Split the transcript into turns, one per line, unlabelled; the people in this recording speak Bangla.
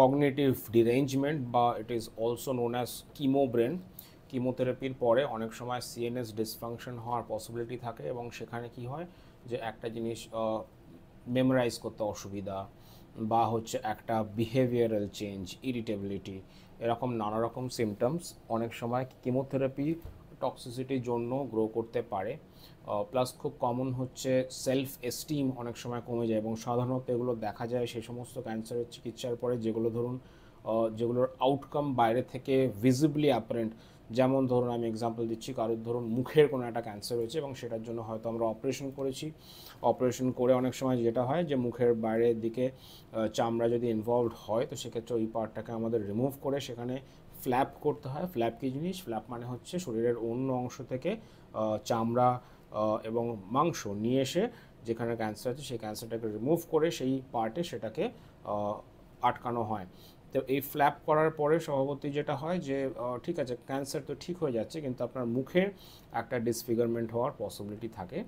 কগনিটিভ ডিরেঞ্জমেন্ট বা it is also known as chemo brain. কিমোথেরাপির পরে অনেক সময় সিএনএস ডিসফাংশন হওয়ার পসিবিলিটি থাকে এবং সেখানে কি হয় যে একটা জিনিস মেমোরাইজ করতে অসুবিধা বা হচ্ছে একটা বিহেভিয়ারাল চেঞ্জ, ইরিটেবিলিটি, এরকম নানা রকম সিমটমস অনেক সময় কিমোথেরাপি টক্সিসিটির জন্য গ্রো করতে পারে। প্লাস খুব কমন হচ্ছে সেলফ এস্টিম অনেক সময় কমে যায় এবং সাধারণত এগুলো দেখা যায় সেই সমস্ত ক্যান্সারের চিকিৎসার পরে যেগুলো ধরুন যেগুলোর আউটকাম বাইরে থেকে ভিজিবলি অ্যাপারেন্ট। যেমন ধরুন আমি এক্সাম্পল দিচ্ছি, কারোর ধরুন মুখের কোনো একটা ক্যান্সার হয়েছে এবং সেটার জন্য হয়তো আমরা অপারেশন করেছি। অপারেশন করে অনেক সময় যেটা হয় যে মুখের বাইরের দিকে চামড়া যদি ইনভলভড হয় তো সেক্ষেত্রে ওই পার্টটাকে আমাদের রিমুভ করে সেখানে ফ্ল্যাপ করতে হয়। ফ্ল্যাপ কী জিনিস? ফ্ল্যাপ মানে হচ্ছে শরীরের অন্য অংশ থেকে চামড়া এবং মাংস নিয়ে এসে যেখানে ক্যান্সার আছে সেই ক্যান্সারটাকে রিমুভ করে সেই পার্টে সেটাকে আটকানো হয়। তো এই ফ্ল্যাপ করার পরে স্বভাবতই যেটা হয় যে ঠিক আছে ক্যান্সার তো ঠিক হয়ে যাচ্ছে কিন্তু আপনার মুখে একটা ডিসফিগারমেন্ট হওয়ার পসিবিলিটি থাকে।